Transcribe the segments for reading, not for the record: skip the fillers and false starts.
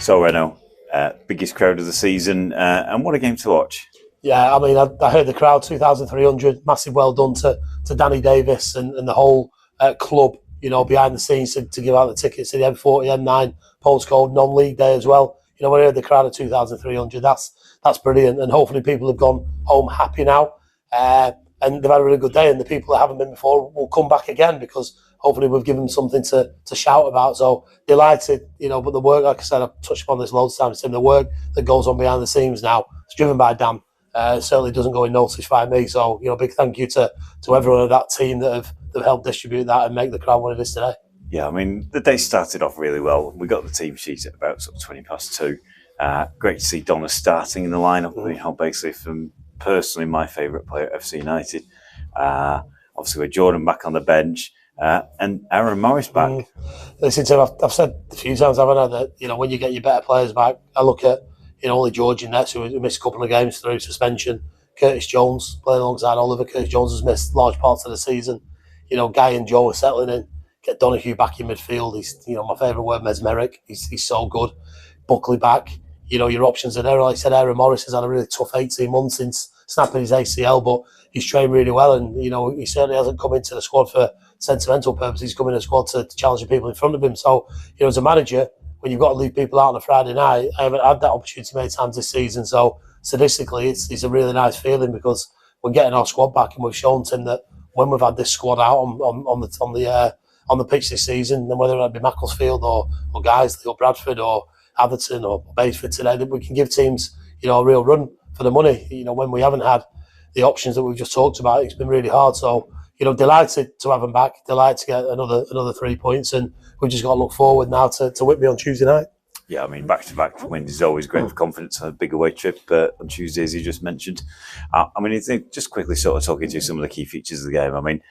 So Renault, biggest crowd of the season, and what a game to watch. Yeah, I mean, I heard the crowd, 2,300, massive well done to Danny Davis and the whole club, behind the scenes to give out the tickets to the M40, M9 postcode non-league day as well. When I heard the crowd of 2,300, that's brilliant, and hopefully people have gone home happy now, and they've had a really good day, and the people that haven't been before will come back again because hopefully we've given them something to shout about. So delighted, but the work, like I said, I've touched upon this loads of times, Tim, the work that goes on behind the scenes now, it's driven by Dan. Certainly doesn't go unnoticed by me. So, big thank you to everyone of that team that have helped distribute that and make the crowd what it is today. Yeah, I mean, the day started off really well. We got the team sheet at about sort of 20 past 2. Great to see Donna starting in the lineup. Basically, from personally my favourite player at FC United. Obviously, with Jordan back on the bench and Aaron Morris back. Listen, Tim, I've said a few times, haven't I, that when you get your better players back, I look at only George in nets, who missed a couple of games through suspension. Curtis Jones playing alongside Oliver. Curtis Jones has missed large parts of the season. Guy and Joe are settling in. Get Donahue back in midfield. He's my favourite word, mesmeric. He's so good. Buckley back. Your options are there. Like I said, Aaron Morris has had a really tough 18 months since snapping his ACL, but he's trained really well, and he certainly hasn't come into the squad for sentimental purposes. He's come in the squad to challenge the people in front of him. So as a manager, when you've got to leave people out on a Friday night, I haven't had that opportunity many times this season. So statistically, it's a really nice feeling because we're getting our squad back, and we've shown Tim that when we've had this squad out on the pitch this season, then whether it be Macclesfield or Guiseley or Bradford or Atherton or Basford today, that we can give teams a real run for the money. When we haven't had the options that we've just talked about, it's been really hard. So delighted to have them back, delighted to get another 3 points, and we've just got to look forward now to Whitby on Tuesday night. Yeah, I mean, back-to-back wins is always great for confidence. A big away trip on Tuesday, as you just mentioned. Just quickly sort of talking through some of the key features of the game. I mean,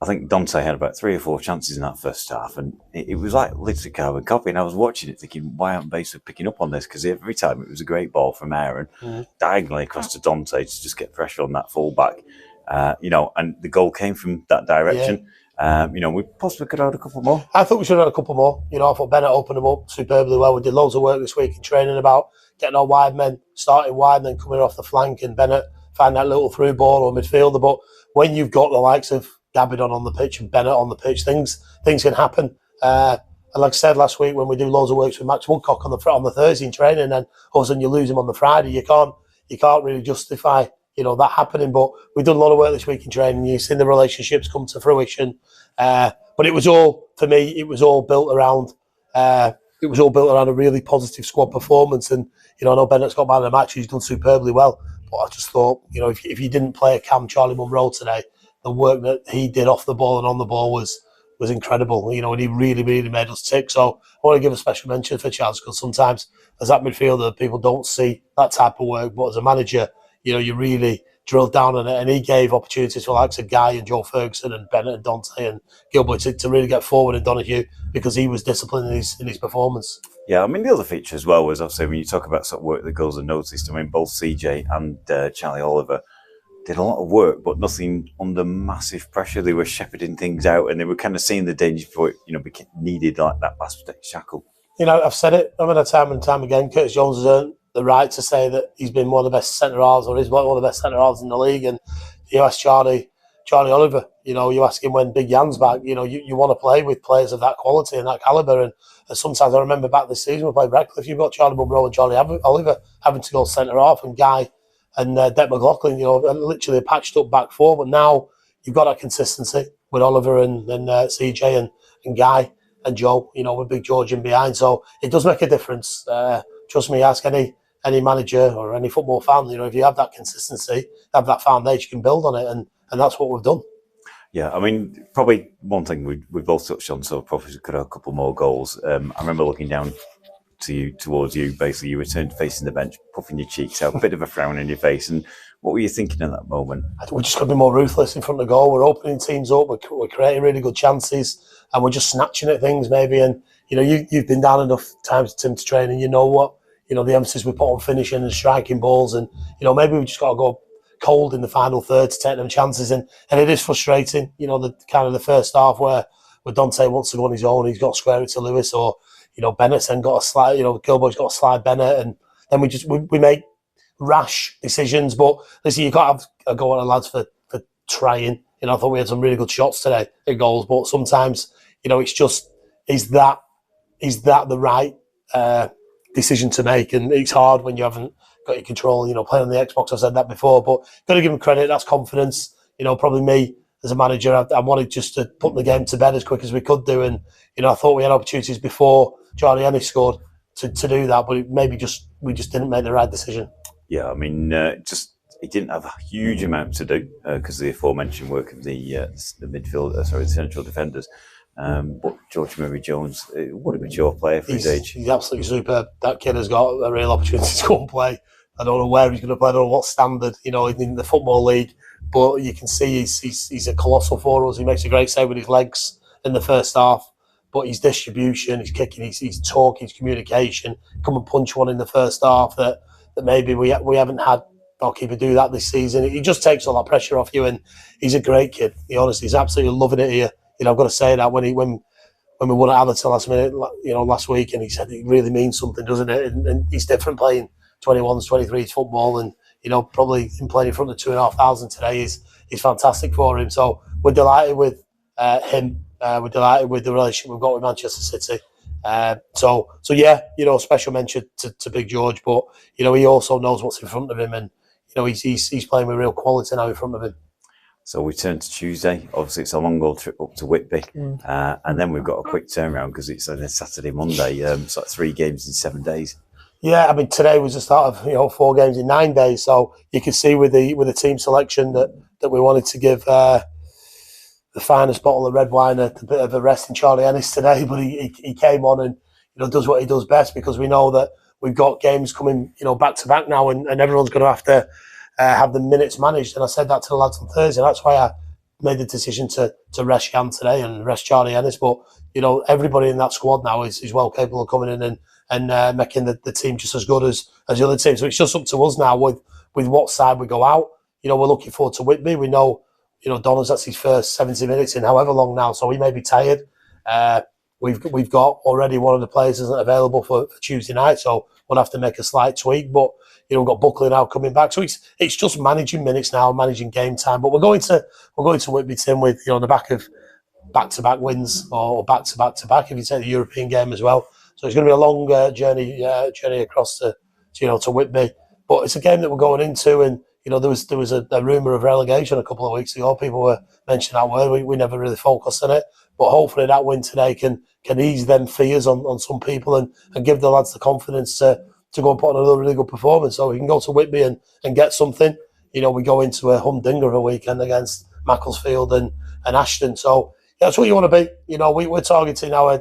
I think Dontai had about 3 or 4 chances in that first half, and it was like literally carbon copy. And I was watching it thinking, why aren't Basford picking up on this? Because every time it was a great ball from Aaron, diagonally across to Dontai to just get pressure on that full-back. And the goal came from that direction. Yeah. We possibly could have had a couple more. I thought we should have had a couple more. I thought Bennett opened them up superbly well. We did loads of work this week in training about getting our wide men, starting wide and then coming off the flank, and Bennett find that little through ball or midfielder. But when you've got the likes of Gabidon on the pitch and Bennett on the pitch, things can happen. And like I said last week, when we do loads of work with Max Woodcock on the Thursday in training, and all of a sudden you lose him on the Friday, you can't really justify that happening. But we've done a lot of work this week in training. You've seen the relationships come to fruition. But it was all, for me, it was all built around a really positive squad performance. And I know Bennett's got man of the match. He's done superbly well. But I just thought, if you didn't play a Cam Charlie Munro today, the work that he did off the ball and on the ball was incredible. And he really, really made us tick. So I want to give a special mention for Charles, because sometimes as that midfielder, people don't see that type of work. But as a manager, you really drilled down on it, and he gave opportunities for likes of Guy and Joe Ferguson and Bennett and Dontai and Gilbert to really get forward, and Donahue, because he was disciplined in his performance. Yeah, I mean, the other feature as well was, obviously, when you talk about sort of work that goes unnoticed, I mean, both CJ and Charlie Oliver did a lot of work, but nothing under massive pressure. They were shepherding things out, and they were kind of seeing the danger before it, needed like that pass protect shackle. I've said it, time and time again, Curtis Jones has earned the right to say that he's been one of the best centre-halves, or is one of the best centre-halves in the league. And you ask Charlie Oliver, you ask him when Big Jan's back, you want to play with players of that quality and that calibre. And sometimes I remember back this season, we played Redcliffe, you've got Charlie Munro and Charlie Oliver having to go centre-half, and Guy and Dec McLaughlin, literally a patched up back four. But now you've got that consistency with Oliver and CJ and Guy and Joe, with Big George in behind. So it does make a difference. Trust me, ask any manager or any football fan, if you have that consistency, have that foundation, you can build on it, and that's what we've done. Yeah, I mean, probably one thing we both touched on, so probably could have a couple more goals. I remember looking down towards you, basically you returned facing the bench, puffing your cheeks out, a bit of a frown in your face, and what were you thinking at that moment? We're just going to be more ruthless in front of the goal. We're opening teams up, we're creating really good chances, and we're just snatching at things maybe. And you've been down enough times, Tim, to train, and you know what, the emphasis we put on finishing and striking balls, and maybe we just got to go cold in the final third to take them chances, and it is frustrating. The kind of the first half where Dontai wants to go on his own, he's got to square it to Lewis, or Bennett's then got a slide. Gilboy's got a slide Bennett, and then we make rash decisions. But listen, you can't have a go on the lads for trying. I thought we had some really good shots today at goals, but sometimes it's just is that the right decision to make, and it's hard when you haven't got your control. Playing on the Xbox, I said that before, but got to give him credit. That's confidence. Probably me as a manager, I wanted just to put the game to bed as quick as we could do, and I thought we had opportunities before Charlie Ennis scored to do that, but we just didn't make the right decision. Yeah, I mean, he didn't have a huge amount to do because of the aforementioned work of the the central defenders. But George Murray-Jones, what a mature player for his age. He's absolutely superb. That kid has got a real opportunity to go and play. I don't know where he's going to play. I don't know what standard, in the Football League. But you can see he's a colossal for us. He makes a great save with his legs in the first half. But his distribution, his kicking, his talk, his communication, come and punch one in the first half that maybe we haven't had our keeper do that this season. He just takes all that pressure off you, and he's a great kid. Honestly, he's absolutely loving it here. I've got to say that when we won at Atherton last minute, last week, and he said it really means something, doesn't it? And he's different playing 21s, 23s football, and probably him playing in front of 2,500 today is fantastic for him. So we're delighted with him. We're delighted with the relationship we've got with Manchester City. So yeah, special mention to Big George, but he also knows what's in front of him, and he's playing with real quality now in front of him. So we turn to Tuesday. Obviously, it's a long old trip up to Whitby, and then we've got a quick turnaround because it's a Saturday, Monday. It's like 3 games in 7 days. Yeah, I mean today was the start of 4 games in 9 days. So you can see with the team selection that we wanted to give the finest bottle of red wine a bit of a rest in Charlie Ennis today, but he came on and does what he does best, because we know that we've got games coming back to back now, and everyone's going to have to have the minutes managed. And I said that to the lads on Thursday. That's why I made the decision to rest Jan today and rest Charlie Ennis. But everybody in that squad now is well capable of coming in and making the team just as good as the other team. So it's just up to us now with what side we go out. We're looking forward to Whitby. We know Donna's, that's his first 70 minutes in however long now, so he may be tired. We've got already one of the players isn't available for Tuesday night, so we'll have to make a slight tweak. But we've got Buckley now coming back, so it's just managing minutes now, managing game time. But we're going to Whitby, Tim, with on the back of back-to-back wins or back-to-back if you take the European game as well. So it's going to be a long journey across to Whitby. But it's a game that we're going into, and there was a rumour of relegation a couple of weeks ago. People were mentioning that word. We never really focused on it. But hopefully that win today can ease them fears on some people and give the lads the confidence to go and put on another really good performance. So we can go to Whitby and get something. We go into a humdinger of a weekend against Macclesfield and Ashton. So yeah, that's what you want to be. We're targeting now a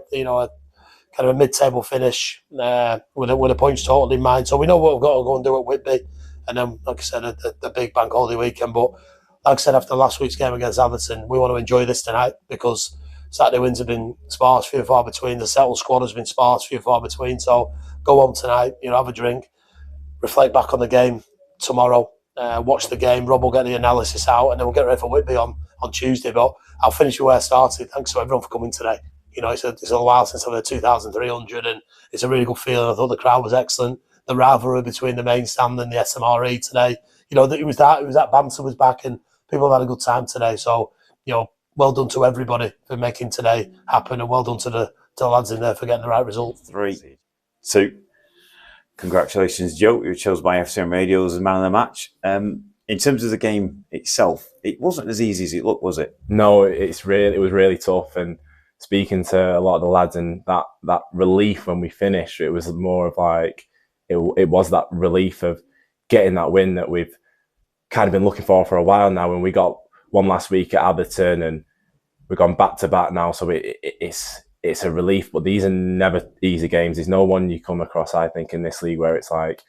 kind of a mid-table finish with a points total in mind. So we know what we've got to go and do at Whitby. And then, like I said, the big bank holiday weekend. But like I said, after last week's game against Atherton, we want to enjoy this tonight, because Saturday wins have been sparse, few and far between. The settled squad has been sparse, few and far between. So go home tonight, have a drink, reflect back on the game tomorrow, watch the game. Rob will get the analysis out, and then we'll get ready for Whitby on Tuesday. But I'll finish with where I started. Thanks to everyone for coming today. It's a while since I've had 2,300, and it's a really good feeling. I thought the crowd was excellent. The rivalry between the main stand and the SMRE today, it was that banter was back, and people have had a good time today. So, well done to everybody for making today happen, and well done to the lads in there for getting the right result. 3. So, congratulations, Joe. You were chosen by FCUM Radio as man of the match. In terms of the game itself, it wasn't as easy as it looked, was it? No, it was really tough. And speaking to a lot of the lads, and that relief when we finished, it was more of like it was that relief of getting that win that we've kind of been looking for a while now. And we got one last week at Atherton, and we've gone back to back now. So it's a relief. But these are never easy games. There's no one you come across, I think, in this league where it's like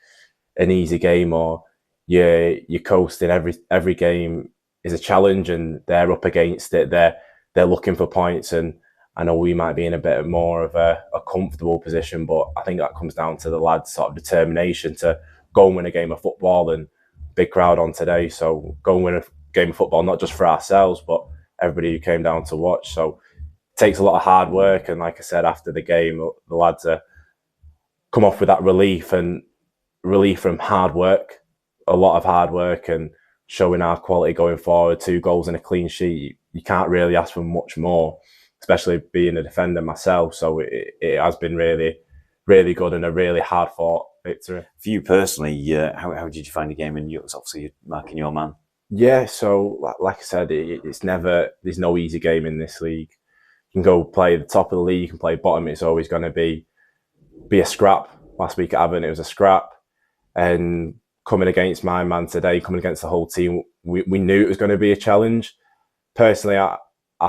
an easy game or you're coasting. Every game is a challenge, and they're up against it. They're looking for points, and I know we might be in a bit more of a comfortable position, but I think that comes down to the lads' sort of determination to go and win a game of football, and big crowd on today. So go and win a game of football, not just for ourselves, but everybody who came down to watch. So takes a lot of hard work. And like I said, after the game, the lads come off with that relief from hard work, a lot of hard work, and showing our quality going forward. 2 goals and a clean sheet. You can't really ask for much more, especially being a defender myself. So it has been really, really good and a really hard fought victory. For you personally, how did you find the game? And obviously you're marking your man. Yeah, so like I said, there's no easy game in this league. You can go play the top of the league, you can play bottom. It's always going to be a scrap. Last week at Avon, it was a scrap. And coming against my man today, coming against the whole team, we knew it was going to be a challenge. Personally, I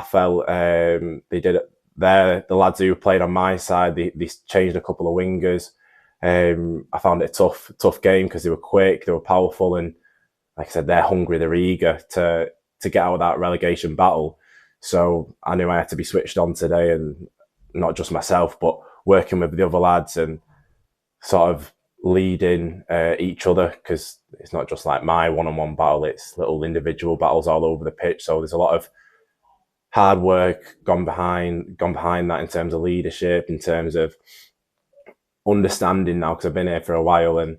felt they did it there. The lads who played on my side, they changed a couple of wingers. I found it a tough game because they were quick, they were powerful, and like I said, they're hungry, they're eager to get out of that relegation battle. So I knew I had to be switched on today, and not just myself, but working with the other lads and sort of leading each other, because it's not just like my one-on-one battle, it's little individual battles all over the pitch. So there's a lot of hard work gone behind that in terms of leadership, in terms of understanding now, because I've been here for a while, and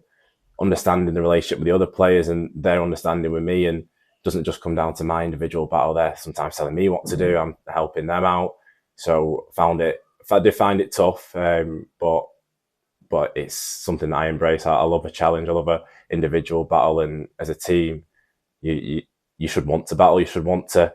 understanding the relationship with the other players and their understanding with me. And it doesn't just come down to my individual battle. They're sometimes telling me what to do, I'm helping them out. So I did find it tough, but it's something that I embrace. I love a challenge, I love an individual battle, and as a team, you should want to battle, you should want to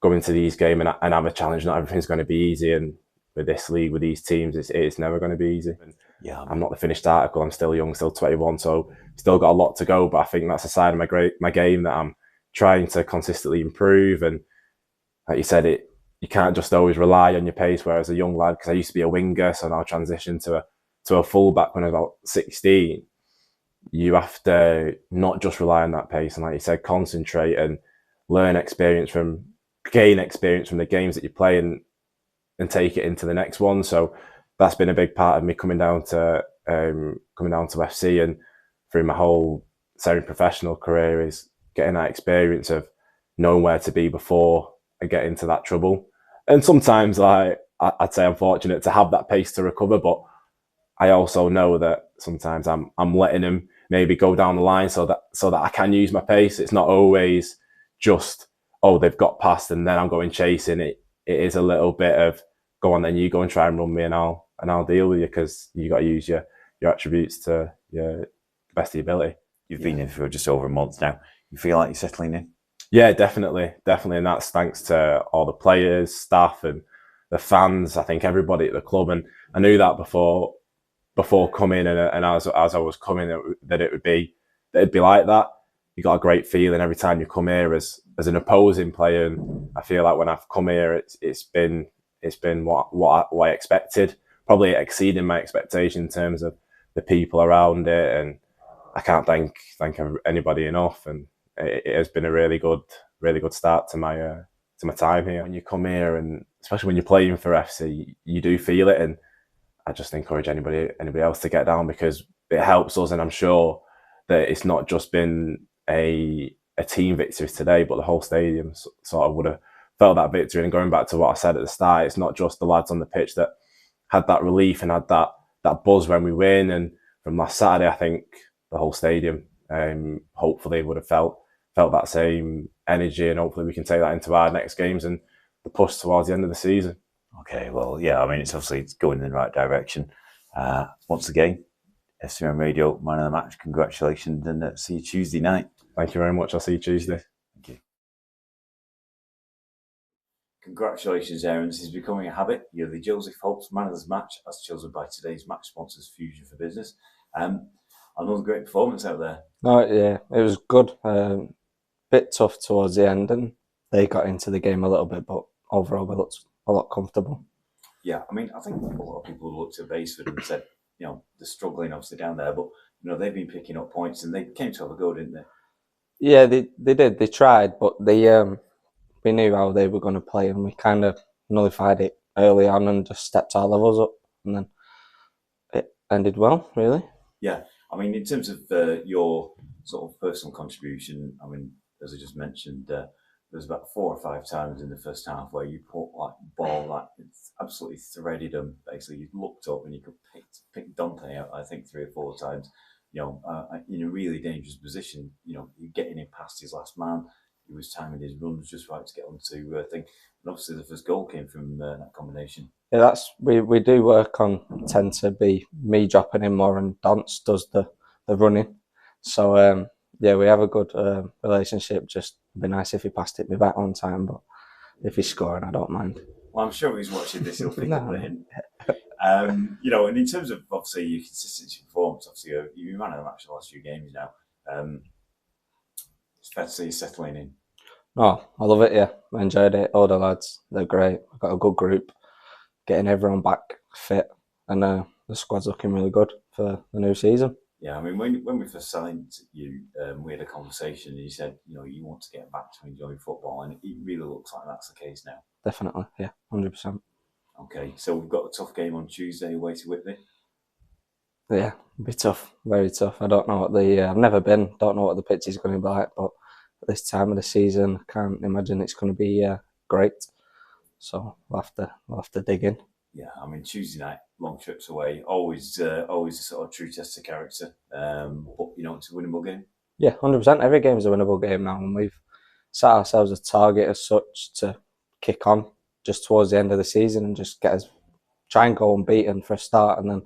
go into these games and have a challenge. Not everything's going to be easy, and with this league, with these teams, it's never going to be easy. Yeah, I'm not the finished article. I'm still young, still 21, so still got a lot to go. But I think that's a side of my game that I'm trying to consistently improve. And like you said, you can't just always rely on your pace. Whereas a young lad, because I used to be a winger, so now transition to a fullback when I was about 16. You have to not just rely on that pace, and like you said, concentrate and gain experience from the games that you play, and take it into the next one. So that's been a big part of me coming down to FC, and through my whole semi-professional career, is getting that experience of knowing where to be before I get into that trouble. And sometimes, like I'd say, I'm fortunate to have that pace to recover, but I also know that sometimes I'm letting them maybe go down the line so that I can use my pace. It's not always just, oh, they've got past and then I'm going chasing it. It is a little bit of, go on then, you go and try and run me, and I'll deal with you, because you got to use your attributes to the best of your ability. You've been here for just over a month now. You feel like you're settling in? Yeah, definitely, and that's thanks to all the players, staff, and the fans. I think everybody at the club, and I knew that before coming, and as I was coming, that it'd be like that. You got a great feeling every time you come here as an opposing player, and I feel like when I've come here, it's been what I expected, probably exceeding my expectation in terms of the people around it, and I can't thank anybody enough. And it has been a really good start to my time here. When you come here, and especially when you're playing for FC, you do feel it, and I just encourage anybody else to get down, because it helps us. And I'm sure that it's not just been a team victory today, but the whole stadium sort of would have felt that victory. And going back to what I said at the start, it's not just the lads on the pitch that had that relief and had that buzz when we win. And from last Saturday, I think the whole stadium hopefully would have felt that same energy, and hopefully we can take that into our next games and the push towards the end of the season. Okay, well, yeah, I mean, it's going in the right direction. Once again, FCUM Radio, man of the match, congratulations, and see you Tuesday night. Thank you very much. I'll see you Tuesday. Thank you. Congratulations, Aaron. This is becoming a habit. You're the Joseph Holt man of the match, as chosen by today's match sponsors, Fusion for Business. Another great performance out there. No, yeah, it was good. Bit tough towards the end, and they got into the game a little bit, but overall we looked a lot comfortable. Yeah, I mean, I think a lot of people looked at Basford and said, you know, they're struggling obviously down there, but you know, they've been picking up points, and they came to have a go, didn't they? Yeah, they did. They tried, but we knew how they were going to play, and we kind of nullified it early on and just stepped our levels up, and then it ended well, really. Yeah, I mean, in terms of your sort of personal contribution, I mean, as I just mentioned, there's about 4 or 5 times in the first half where you put like ball like it's absolutely threaded them. Basically, you looked up and you could pick Dontai out. I think 3 or 4 times. In a really dangerous position. You're getting him past his last man. He was timing his runs just right to get onto thing. And obviously, the first goal came from that combination. Yeah, we do work on tend to be me dropping in more and Dance does the running. So yeah, we have a good relationship. Just be nice if he passed it me back on time, but if he's scoring, I don't mind. Well, I'm sure he's watching this. He'll pick up the hint. And in terms of obviously your consistency performance, obviously you man of the match the last few games now. It's fair to say you're settling in. No, I love it. Yeah, I enjoyed it. All the lads, they're great. We've got a good group. Getting everyone back fit, and the squad's looking really good for the new season. Yeah, I mean, when we first signed you, we had a conversation, and you said, you want to get back to enjoying football, and it really looks like that's the case now. Definitely, yeah, 100%. Okay, so we've got a tough game on Tuesday away to Whitby. Yeah, it'll be tough, very tough. I don't know what I've never been, don't know what the pitch is going to be like, but at this time of the season, I can't imagine it's going to be great. So we'll have to dig in. Yeah, I mean, Tuesday night, long trips away, always a sort of true test of character. But it's a winnable game. Yeah, 100%. Every game is a winnable game now, and we've set ourselves a target as such to kick on just towards the end of the season and just try and go unbeaten for a start, and then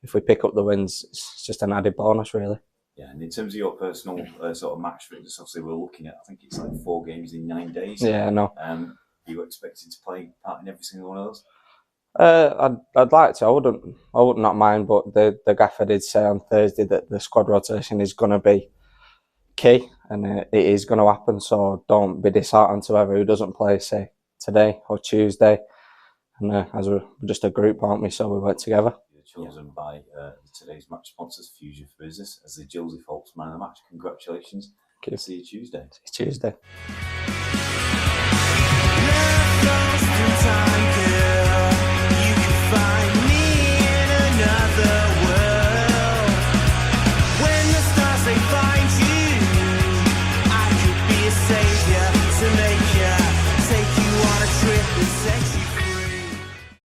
if we pick up the wins, it's just an added bonus, really. Yeah, and in terms of your personal sort of match fitness, obviously we're looking at, I think it's like 4 games in 9 days. Yeah, I know. Are you expected to play part in every single one of those? I'd like to. I would not mind, but the gaffer did say on Thursday that the squad rotation is going to be key, and it is going to happen. So don't be disheartened to whoever who doesn't play, say today or Tuesday. And as we're just a group, aren't we? So we work together. You're chosen by today's match sponsors, Fusion for Business, as the Joseph Holt man of the match. Congratulations. Thank you. See you Tuesday. See you Tuesday.